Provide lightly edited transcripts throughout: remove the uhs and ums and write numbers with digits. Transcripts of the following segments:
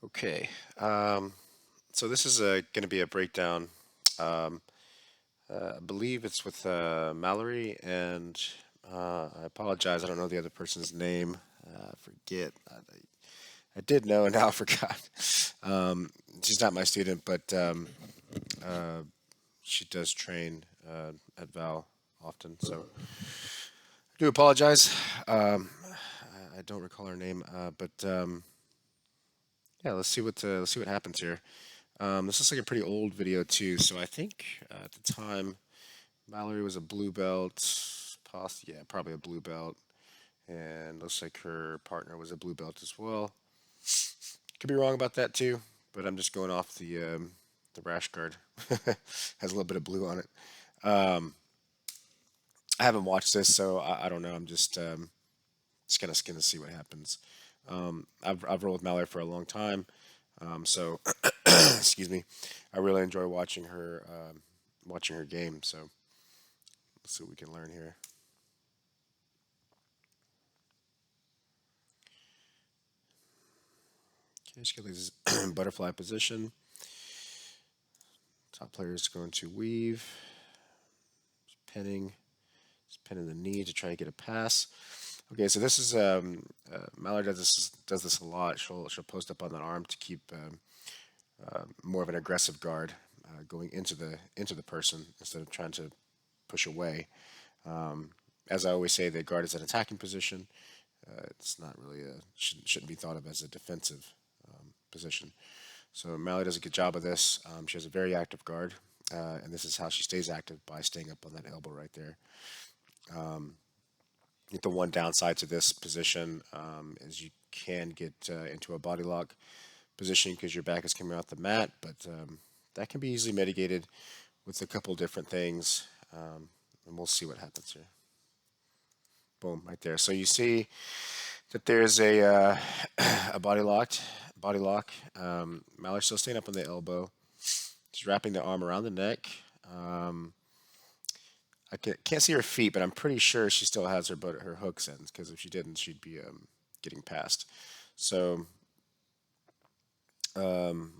Okay, so this is going to be a breakdown. Um, I believe it's with Mallory, and I apologize, I don't know the other person's name. I forget. I did know, and now I forgot. Um, she's not my student, but uh, she does train at Val often, so I do apologize. I don't recall her name, but yeah, let's see what happens here. This looks like a pretty old video too, so I think at the time Mallory was a blue belt, yeah, probably a blue belt, and looks like her partner was a blue belt as well. Could be wrong about that too, but I'm just going off the rash guard. Has a little bit of blue on it. Um, I haven't watched this, so I don't know. I'm just gonna see what happens. I've rolled with Mallory for a long time, so excuse me. I really enjoy watching her game. So let's see what we can learn here. Okay, she got this butterfly position. Top player is going to weave, pinning, pinning the knee to try to get a pass. Okay, so this is Mallory does this a lot. She'll post up on that arm to keep more of an aggressive guard going into the person instead of trying to push away. As I always say, the guard is an attacking position. It's not really shouldn't be thought of as a defensive position. So Mallory does a good job of this. She has a very active guard, and this is how she stays active by staying up on that elbow right there. The one downside to this position is you can get into a body lock position because your back is coming off the mat, but that can be easily mitigated with a couple different things, and we'll see what happens here. Boom, right there. So you see that there's a body lock. Mallory's still staying up on the elbow. She's wrapping the arm around the neck. Um, I can't see her feet, but I'm pretty sure she still has her hooks in because if she didn't, she'd be getting past. So um,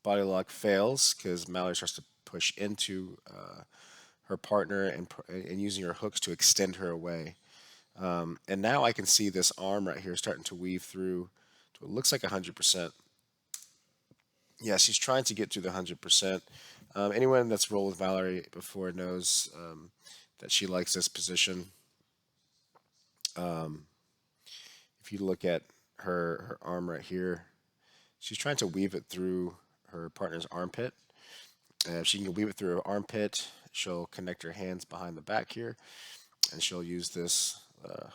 body lock fails because Mallory starts to push into her partner and using her hooks to extend her away. And now I can see this arm right here starting to weave through to what looks like 100%. Yeah, she's trying to get to the 100%. Anyone that's rolled with Valerie before knows that she likes this position. Um, if you look at her arm right here, she's trying to weave it through her partner's armpit. If she can weave it through her armpit, she'll connect her hands behind the back here, and she'll use this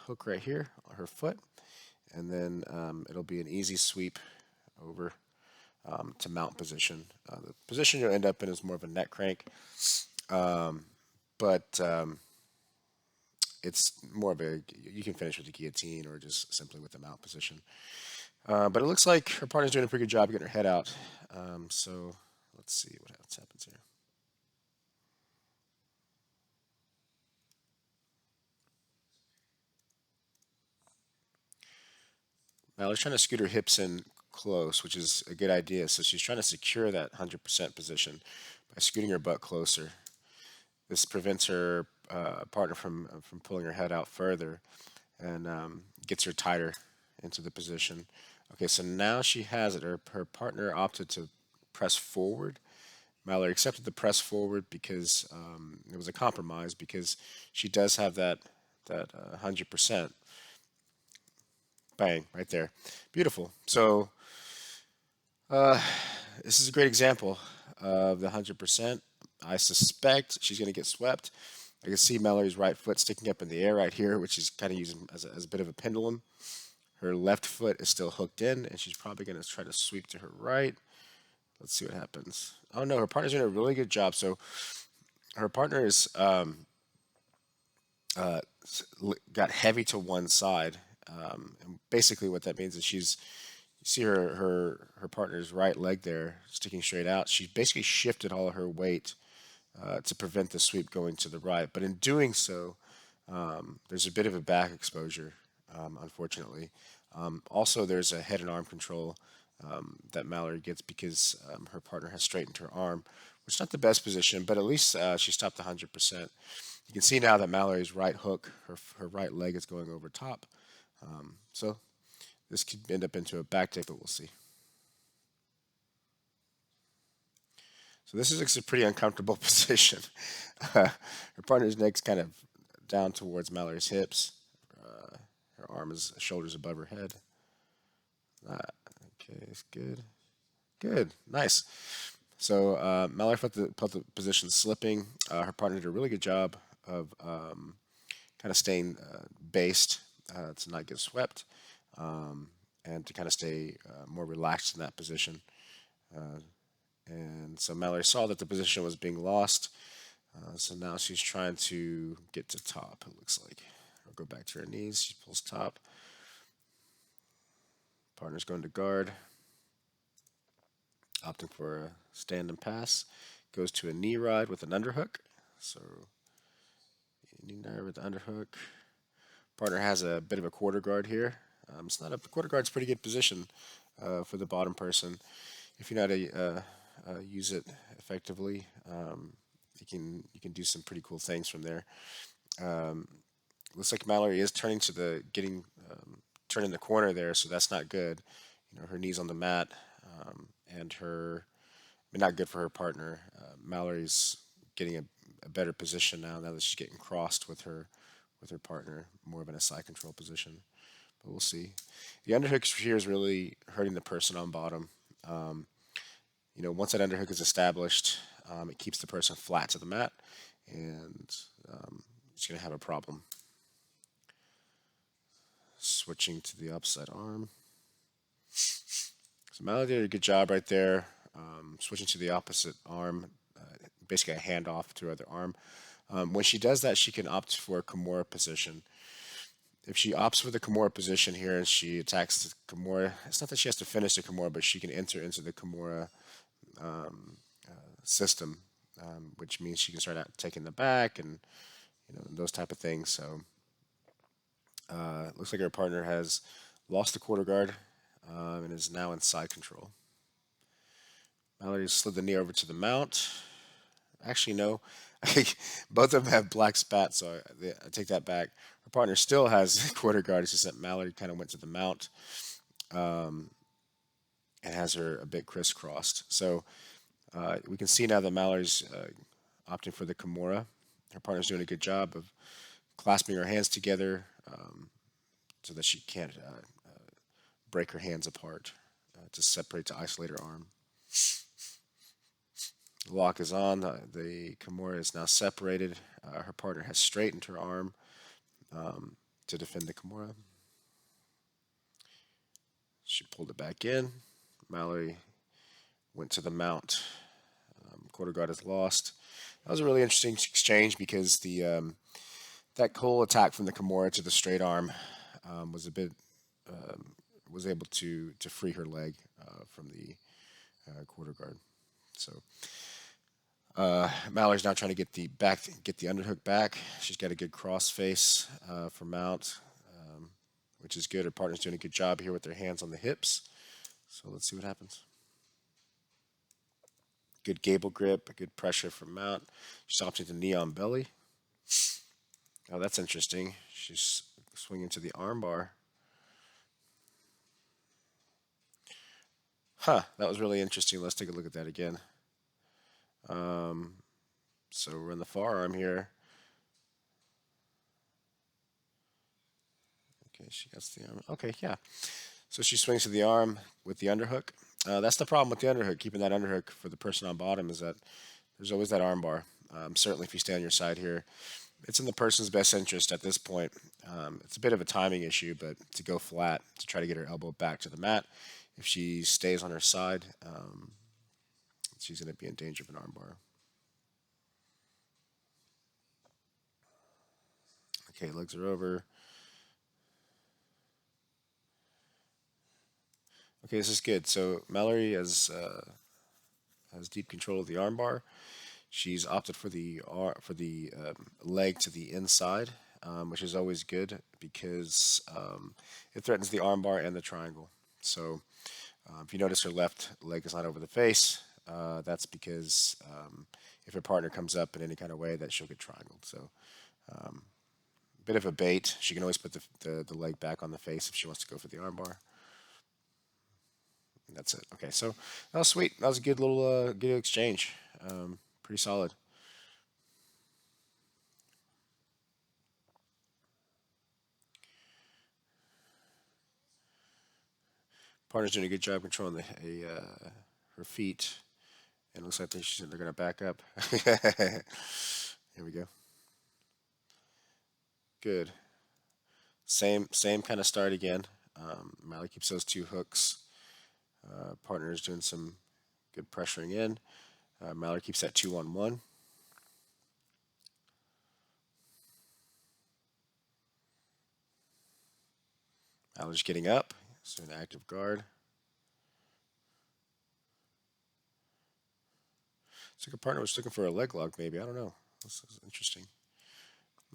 hook right here on her foot, and then it'll be an easy sweep over to mount position. The position you'll end up in is more of a neck crank, but it's more of a you can finish with a guillotine or just simply with the mount position. But it looks like her partner's doing a pretty good job getting her head out. So let's see what else happens here. Mallory's trying to scoot her hips in close, which is a good idea. So she's trying to secure that 100% position by scooting her butt closer. This prevents her partner from pulling her head out further and gets her tighter into the position. Okay, so now she has it. Her partner opted to press forward. Mallory accepted the press forward because it was a compromise because she does have that 100%. Bang, right there. Beautiful. So uh, this is a great example of the 100%. I suspect she's going to get swept. I can see Mallory's right foot sticking up in the air right here, which is kind of using as a bit of a pendulum. Her left foot is still hooked in, and she's probably going to try to sweep to her right. Let's see what happens. Oh no, her partner's doing a really good job. So her partner is got heavy to one side, and basically what that means is you see her partner's right leg there sticking straight out. She basically shifted all of her weight to prevent the sweep going to the right. But in doing so, there's a bit of a back exposure, unfortunately. Also, there's a head and arm control that Mallory gets because her partner has straightened her arm, which is not the best position, but at least she stopped 100%. You can see now that Mallory's right hook, her right leg is going over top. So this could end up into a back take, but we'll see. So this is a pretty uncomfortable position. Her partner's neck's kind of down towards Mallory's hips. Her arm is shoulders above her head. Ah, okay, it's good. Good, nice. So Mallory felt the position slipping. Her partner did a really good job of kind of staying based to not get swept and to kind of stay more relaxed in that position. And so Mallory saw that the position was being lost. So now she's trying to get to top, it looks like. I'll go back to her knees. She pulls top. Partner's going to guard, opting for a stand and pass. Goes to a knee ride with an underhook. So knee ride with the underhook. Partner has a bit of a quarter guard here. It's not a quarter guard's a pretty good position for the bottom person if you know how to use it effectively. You can do some pretty cool things from there. Looks like Mallory is turning to the getting turning the corner there, so that's not good. Her knees on the mat, and not good for her partner. Mallory's getting a better position now that she's getting crossed with her partner, more of in a side control position. But we'll see. The underhook here is really hurting the person on bottom. Once that underhook is established, it keeps the person flat to the mat, and she's going to have a problem. Switching to the upside arm. So Mallory did a good job right there. Switching to the opposite arm, basically a handoff to her other arm. When she does that, she can opt for a Kimura position. If she opts for the Kimura position here and she attacks the Kimura, it's not that she has to finish the Kimura, but she can enter into the Kimura system, which means she can start out taking the back and those type of things. So it looks like her partner has lost the quarter guard and is now in side control. Mallory slid the knee over to the mount. Actually, no. Both of them have black spats, so I take that back. Her partner still has quarter guard. It's just that Mallory kind of went to the mount and has her a bit crisscrossed. So we can see now that Mallory's opting for the Kimura. Her partner's doing a good job of clasping her hands together so that she can't break her hands apart to separate, to isolate her arm. The lock is on. The Kimura is now separated. Her partner has straightened her arm to defend the Kimura. She pulled it back in. Mallory went to the mount. Quarter guard is lost. That was a really interesting exchange because that whole attack from the Kimura to the straight arm was a bit was able to free her leg from the quarter guard. So Mallory's now trying to get the underhook back. She's got a good cross face for mount, which is good. Her partner's doing a good job here with their hands on the hips. So let's see what happens. Good gable grip, good pressure from mount. She's opting to knee on belly. Oh, that's interesting. She's swinging to the arm bar. Huh, that was really interesting. Let's take a look at that again. So we're in the forearm here. Okay, she gets the arm. Okay, yeah. So she swings to the arm with the underhook. That's the problem with the underhook. Keeping that underhook for the person on bottom is that there's always that arm bar. Certainly, if you stay on your side here, it's in the person's best interest at this point. It's a bit of a timing issue, but to go flat to try to get her elbow back to the mat. If she stays on her side, she's going to be in danger of an arm bar. Okay, legs are over. Okay, this is good. So Mallory has deep control of the armbar. She's opted for the leg to the inside, which is always good because it threatens the armbar and the triangle. So If you notice her left leg is not over the face, that's because if her partner comes up in any kind of way, that she'll get triangled. So a bit of a bait. She can always put the leg back on the face if she wants to go for the armbar. And that's it. Okay, so that was sweet. That was a good little good exchange. Pretty solid. Partner's doing a good job controlling her feet. And it looks like they're going to back up. Here we go. Good. Same kind of start again. Mallory keeps those two hooks. Partner is doing some good pressuring in. Mallory keeps that 2-on-1. Mallory's getting up. So an active guard. It's like a partner was looking for a leg lock, maybe. I don't know. This is interesting.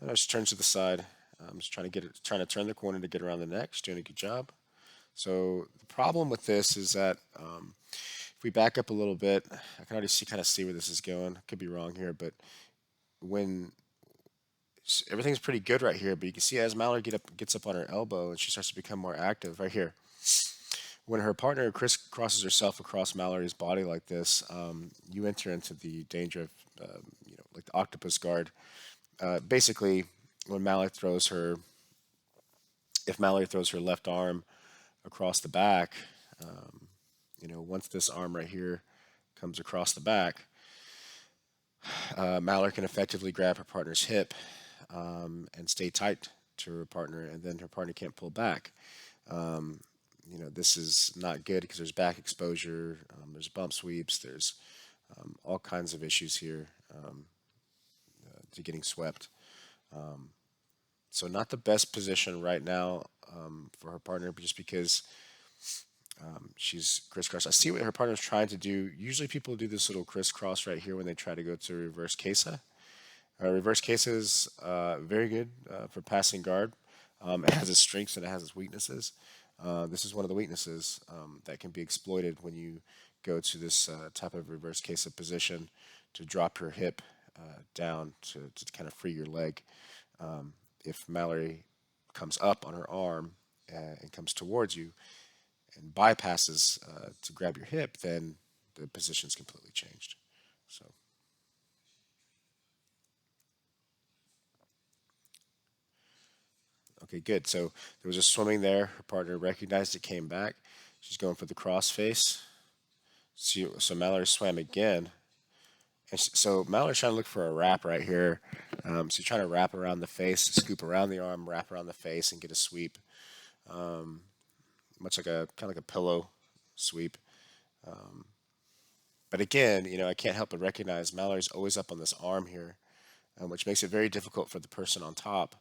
Now she turns to the side. I'm just trying to turn the corner to get around the neck. She's doing a good job. So the problem with this is that if we back up a little bit, I can already kind of see where this is going. Could be wrong here, but when everything's pretty good right here, but you can see as Mallory gets up on her elbow and she starts to become more active right here. When her partner crosses herself across Mallory's body like this, you enter into the danger of, like the octopus guard. Basically, when Mallory throws her, if Mallory throws her left arm across the back, once this arm right here comes across the back, Mallory can effectively grab her partner's hip and stay tight to her partner, and then her partner can't pull back. This is not good because there's back exposure, there's bump sweeps, there's all kinds of issues here to getting swept. So not the best position right now for her partner, just because she's crisscross. I see what her partner's trying to do. Usually people do this little crisscross right here when they try to go to reverse kesa. Reverse kesa is very good for passing guard. It has its strengths and it has its weaknesses. This is one of the weaknesses that can be exploited when you go to this type of reverse kesa position to drop your hip down to kind of free your leg. If Mallory comes up on her arm and comes towards you and bypasses to grab your hip, then the position's completely changed. So, okay, good. So there was a swimming there. Her partner recognized it, came back. She's going for the cross face. So Mallory swam again. So Mallory's trying to look for a wrap right here. So you're trying to wrap around the face, scoop around the arm, wrap around the face, and get a sweep. Much like a kind of like a pillow sweep. But again, I can't help but recognize Mallory's always up on this arm here, which makes it very difficult for the person on top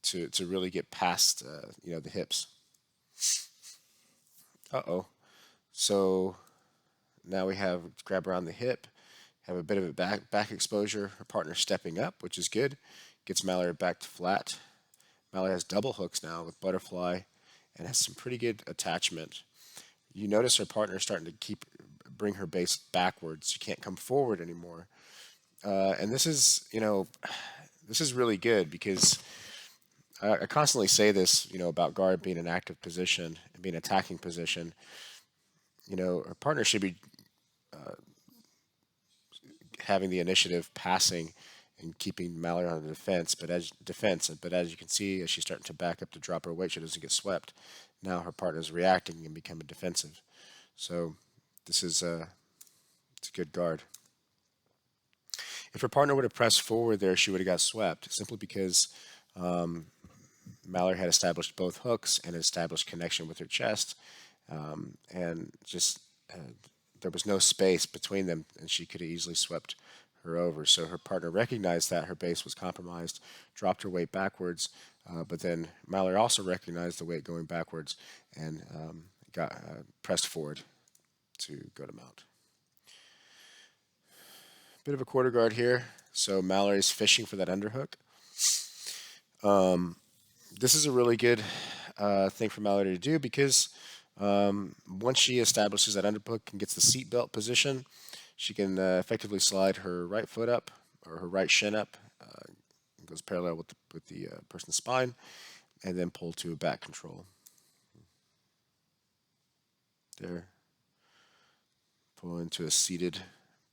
to really get past the hips. Uh-oh. So now we have grab around the hip, have a bit of a back exposure. Her partner stepping up, which is good. Gets Mallory back to flat. Mallory has double hooks now with butterfly and has some pretty good attachment. You notice her partner starting to bring her base backwards. She can't come forward anymore. And this is really good because I constantly say this, about guard being an active position and being an attacking position. Her partner should be having the initiative, passing, and keeping Mallory on the defense. But as you can see, as she's starting to back up to drop her weight, she doesn't get swept. Now her partner is reacting and becoming defensive. So this is it's a good guard. If her partner would have pressed forward there, she would have got swept simply because Mallory had established both hooks and established connection with her chest, and just there was no space between them, and she could have easily swept her over. So her partner recognized that her base was compromised, dropped her weight backwards, but then Mallory also recognized the weight going backwards and got pressed forward to go to mount. Bit of a quarter guard here. So Mallory's fishing for that underhook. This is a really good thing for Mallory to do because Once she establishes that underhook and gets the seatbelt position, she can effectively slide her right foot up or her right shin up, goes parallel with the person's spine, and then pull to a back control. There, pull into a seated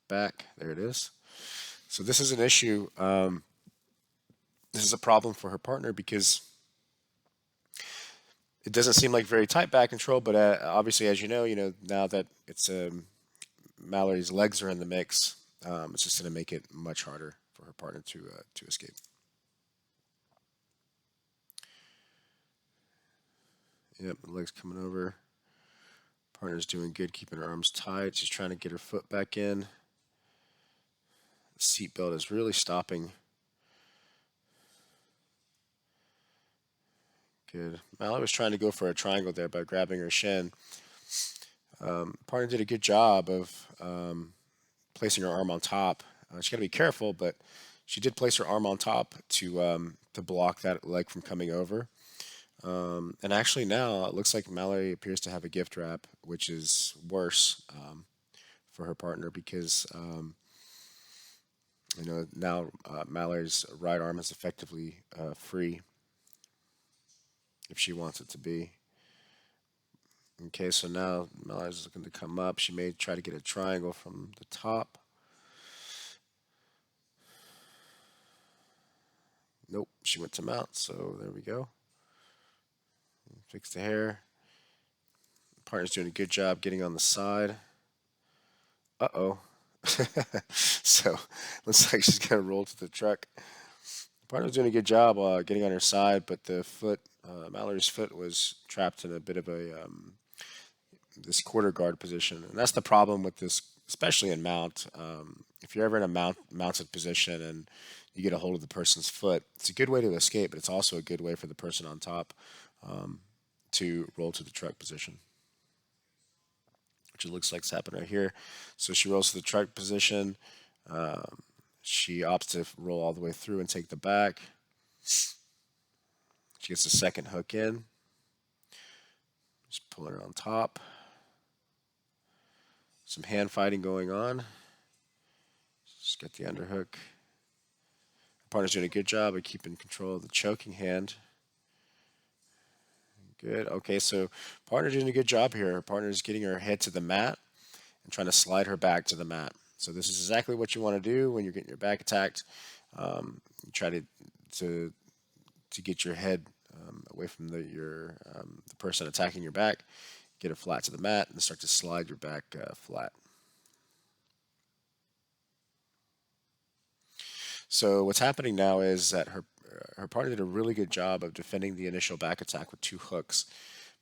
back. There it is. So this is an issue. This is a problem for her partner because it doesn't seem like very tight back control, but obviously, as you know, now that it's Mallory's legs are in the mix, it's just going to make it much harder for her partner to escape. Yep, the legs coming over. Partner's doing good, keeping her arms tight. She's trying to get her foot back in. The seatbelt is really stopping. Good. Mallory was trying to go for a triangle there by grabbing her shin. Partner did a good job of placing her arm on top. She got to be careful, but she did place her arm on top to block that leg from coming over. And actually, now it looks like Mallory appears to have a gift wrap, which is worse for her partner because now Mallory's right arm is effectively free if she wants it to be. Okay, so now Mallory's looking to come up. She may try to get a triangle from the top. Nope, she went to mount, so there we go. Fix the hair. Partner's doing a good job getting on the side. Uh-oh. So, looks like she's going to roll to the truck. Partner's doing a good job getting on her side, but the foot, Mallory's foot was trapped in a bit of this quarter guard position. And that's the problem with this, especially in mount. If you're ever in a mounted position and you get a hold of the person's foot, it's a good way to escape, but it's also a good way for the person on top to roll to the truck position, which it looks like it's happening right here. So she rolls to the truck position. She opts to roll all the way through and take the back. She gets the second hook in. Just pulling her on top. Some hand fighting going on. Just get the underhook. Partner's doing a good job of keeping control of the choking hand. Good. Okay, so partner doing a good job here. Her partner's getting her head to the mat and trying to slide her back to the mat. So this is exactly what you want to do when you're getting your back attacked. You try to get your head away from the person attacking your back. Get it flat to the mat and start to slide your back flat. So what's happening now is that her partner did a really good job of defending the initial back attack with two hooks,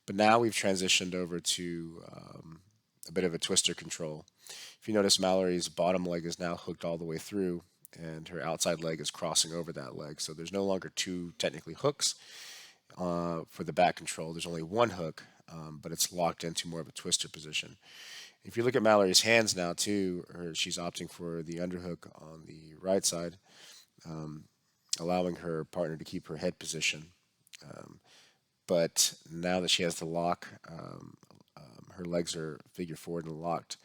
but now we've transitioned over to a bit of a twister control. If you notice, Mallory's bottom leg is now hooked all the way through, and her outside leg is crossing over that leg. So there's no longer two technically hooks for the back control. There's only one hook, but it's locked into more of a twister position. If you look at Mallory's hands now too, she's opting for the underhook on the right side, allowing her partner to keep her head position. But now that she has the lock, her legs are figure forward and locked.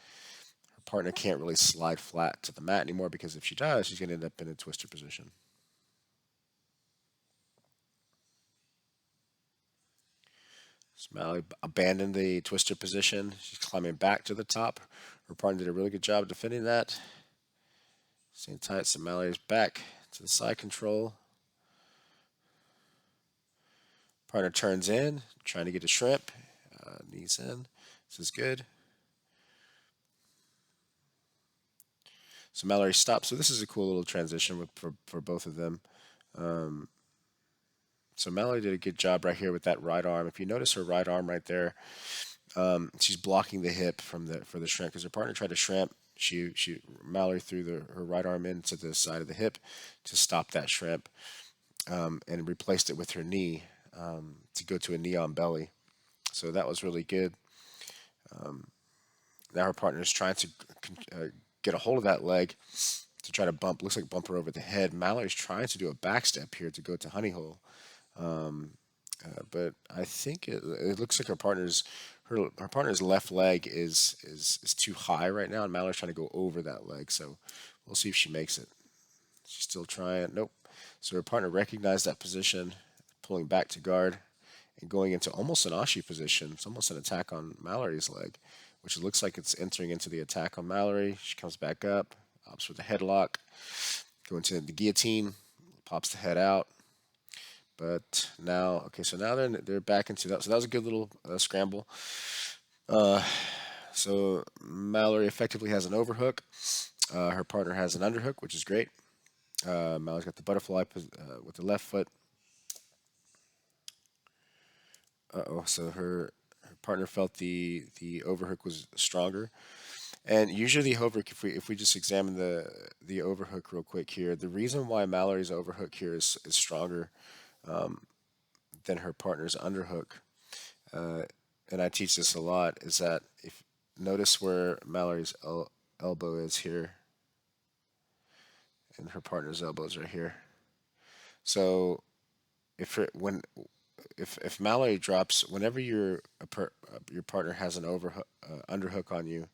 Her partner can't really slide flat to the mat anymore because if she does, she's going to end up in a twister position. So Mallory abandoned the twister position. She's climbing back to the top. Her partner did a really good job defending that. Staying tight, so Mallory's back to the side control. Partner turns in, trying to get a shrimp. Knees in. This is good. So Mallory stops. So this is a cool little transition for both of them. So Mallory did a good job right here with that right arm. If you notice her right arm right there, she's blocking the hip for the shrimp because her partner tried to shrimp. Mallory threw her right arm into the side of the hip to stop that shrimp, and replaced it with her knee to go to a knee on belly. So that was really good. Now her partner is trying to get a hold of that leg to try to looks like bump her over the head. Mallory's trying to do a back step here to go to honey hole, but I think it looks like her partner's left leg is too high right now, and Mallory's trying to go over that leg. So we'll see if she makes it. She's still trying. Nope. So her partner recognized that position, pulling back to guard and going into almost an Ashi position. It's almost an attack on Mallory's leg, which looks like it's entering into the attack on Mallory. She comes back up, opts for the headlock, go into the guillotine, pops the head out. But now, okay, so now they're back into that. So that was a good little scramble. Uh, so Mallory effectively has an overhook. Her partner has an underhook, which is great. Mallory's got the butterfly with the left foot. Uh-oh, so her partner felt the overhook was stronger. And usually the overhook, if we just examine the overhook real quick here, the reason why Mallory's overhook here is stronger than her partner's underhook, uh, and I teach this a lot, is that if notice where Mallory's elbow is here, and her partner's elbow is right here. So if it, when if Mallory drops, whenever your partner has an underhook on you,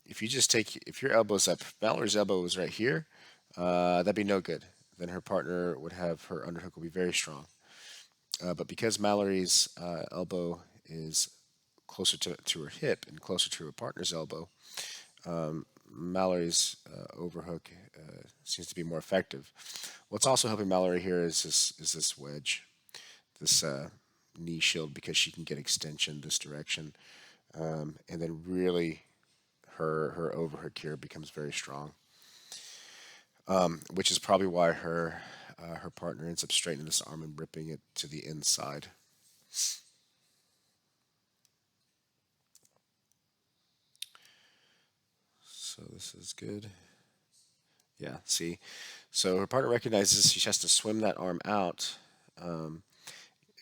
if you just take if your elbow's up, if Mallory's elbow was right here, that'd be no good. Then her partner would have her underhook will be very strong. But because Mallory's elbow is closer to her hip and closer to her partner's elbow, Mallory's overhook seems to be more effective. What's also helping Mallory here is this wedge, this knee shield, because she can get extension this direction, and then really her overhook here becomes very strong, which is probably why her partner ends up straightening this arm and ripping it to the inside. So this is good. Yeah, see. So her partner recognizes she has to swim that arm out, um,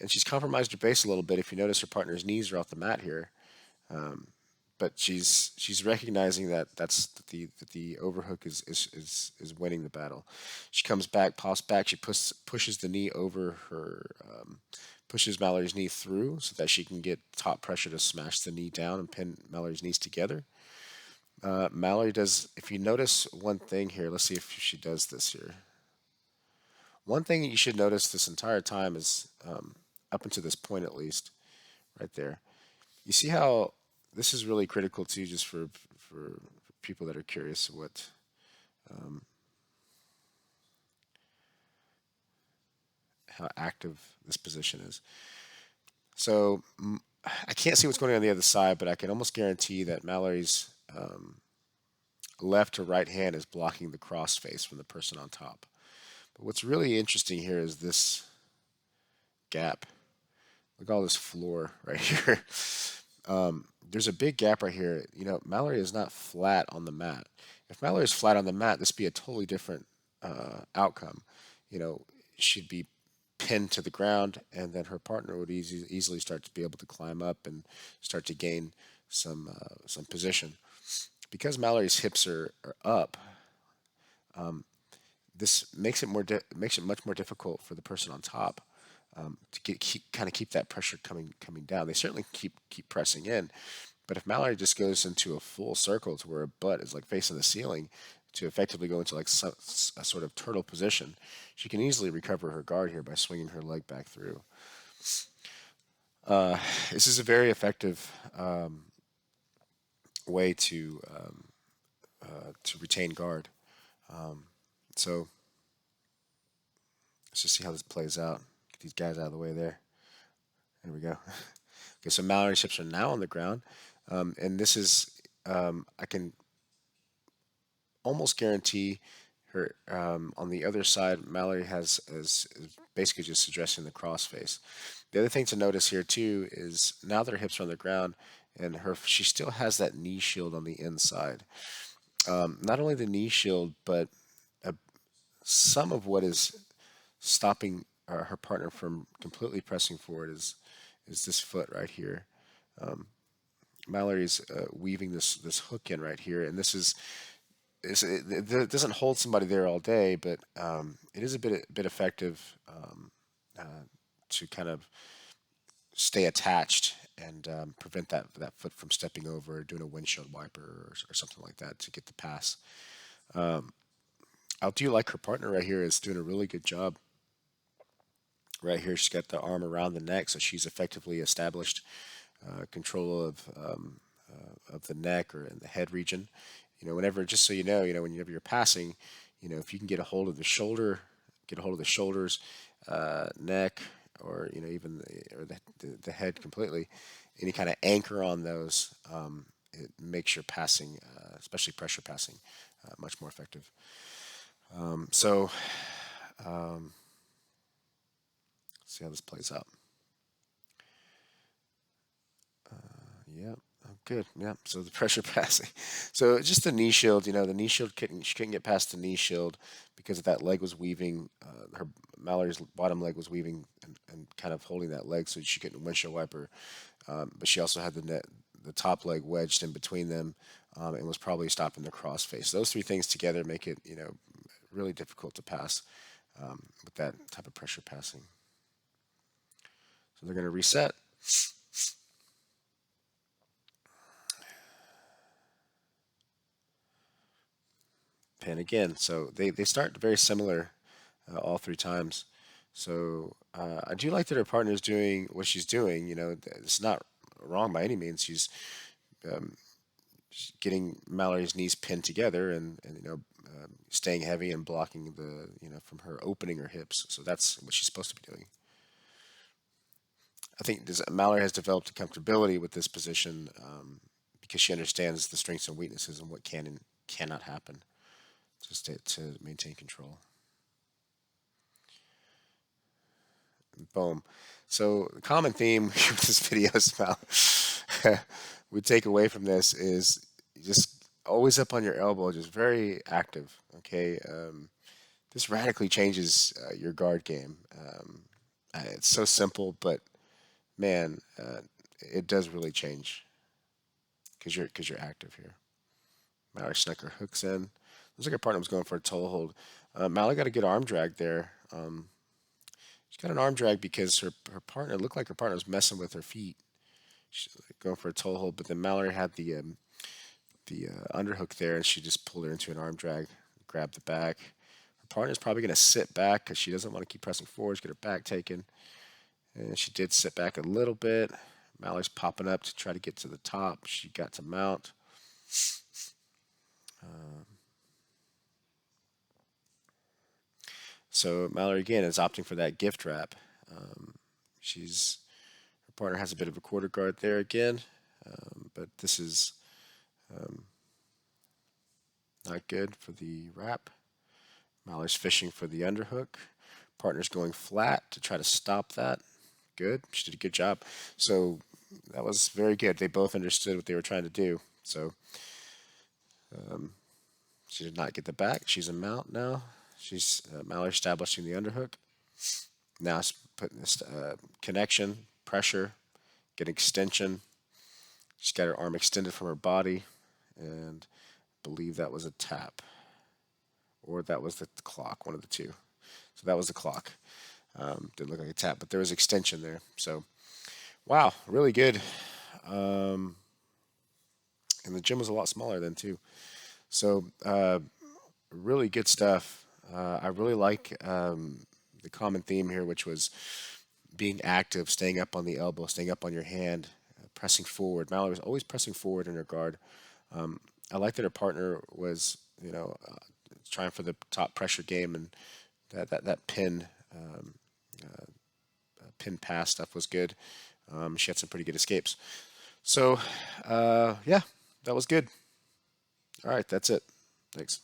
and she's compromised her base a little bit. If you notice, her partner's knees are off the mat here, but she's recognizing that the overhook is winning the battle. She comes back, pops back. She pushes the knee over her, pushes Mallory's knee through so that she can get top pressure to smash the knee down and pin Mallory's knees together. Mallory does. If you notice one thing here, let's see if she does this here. One thing that you should notice this entire time is, up until this point at least, right there. You see how this is really critical too, just for people that are curious how active this position is. So I can't see what's going on the other side, but I can almost guarantee that Mallory's left or right hand is blocking the cross face from the person on top. But what's really interesting here is this gap. Look at all this floor right here. There's a big gap right here. Mallory is not flat on the mat. If Mallory is flat on the mat, this would be a totally different outcome. You know, she'd be pinned to the ground, and then her partner would easily start to be able to climb up and start to gain some position. Because Mallory's hips are up, this makes it much more difficult for the person on top to keep that pressure coming down. They certainly keep pressing in, but if Mallory just goes into a full circle to where her butt is like facing the ceiling to effectively go into like a sort of turtle position, she can easily recover her guard here by swinging her leg back through. This is a very effective way to retain guard. So let's just see how this plays out. Get these guys out of the way there. There we go. Okay, so Mallory's hips are now on the ground, and this is I can almost guarantee her on the other side. Mallory is basically just addressing the crossface. The other thing to notice here too is now that her hips are on the ground, and she still has that knee shield on the inside. Not only the knee shield, but uh, some of what is stopping her partner from completely pressing forward is this foot right here. Mallory's weaving this hook in right here, and it doesn't hold somebody there all day, but it is a bit effective uh, to kind of stay attached and prevent that foot from stepping over, doing a windshield wiper or something like that to get the pass. I do like her partner right here is doing a really good job. Right here, she's got the arm around the neck, so she's effectively established control of the neck or in the head region. Whenever, just so whenever you're passing, if you can get a hold of the shoulder, get a hold of the shoulders, neck, or even the head completely, any kind of anchor on those, it makes your passing, especially pressure passing, much more effective. So, see how this plays out. Yeah. Oh, good. Yeah. So the pressure passing. So just the knee shield. The knee shield couldn't. She couldn't get past the knee shield because that leg was weaving. Her Mallory's bottom leg was weaving and kind of holding that leg, so she couldn't windshield wiper. But she also had the top leg wedged in between them, and was probably stopping the crossface. Those three things together make it, really difficult to pass with that type of pressure passing. So they're going to reset. Pin again. So they start very similar all three times. So I do like that her partner is doing what she's doing. It's not wrong by any means. She's getting Mallory's knees pinned together and staying heavy and blocking the from her opening her hips. So that's what she's supposed to be doing. I think Mallory has developed a comfortability with this position because she understands the strengths and weaknesses and what can and cannot happen to maintain control. Boom. So the common theme with this video is about we take away from this is just always up on your elbow, just very active. Okay, this radically changes your guard game. It's so simple, but man, it does really change because you're active here. Mallory snuck her hooks in. Looks like her partner was going for a toe hold. Mallory got a good arm drag there. She got an arm drag because her partner looked like her partner was messing with her feet. She's going for a toe hold, but then Mallory had the underhook there, and she just pulled her into an arm drag, grabbed the back. Her partner's probably going to sit back because she doesn't want to keep pressing forwards, get her back taken. And she did sit back a little bit. Mallory's popping up to try to get to the top. She got to mount. So Mallory again is opting for that gift wrap. She's Her partner has a bit of a quarter guard there again, but this is not good for the wrap. Mallory's fishing for the underhook. Partner's going flat to try to stop that. Good. She did a good job. So that was very good. They both understood what they were trying to do. So she did not get the back. She's a mount now. She's Mallory establishing the underhook. Now it's putting this connection, pressure, get extension. She's got her arm extended from her body, and I believe that was a tap, or that was the clock, one of the two. So that was the clock. Didn't look like a tap, but there was extension there. So, wow, really good. And the gym was a lot smaller then too. So, really good stuff. I really like the common theme here, which was being active, staying up on the elbow, staying up on your hand, pressing forward. Mallory was always pressing forward in her guard. I like that her partner was, trying for the top pressure game, and that pin pass stuff was good. She had some pretty good escapes. So, yeah, that was good. All right, that's it. Thanks.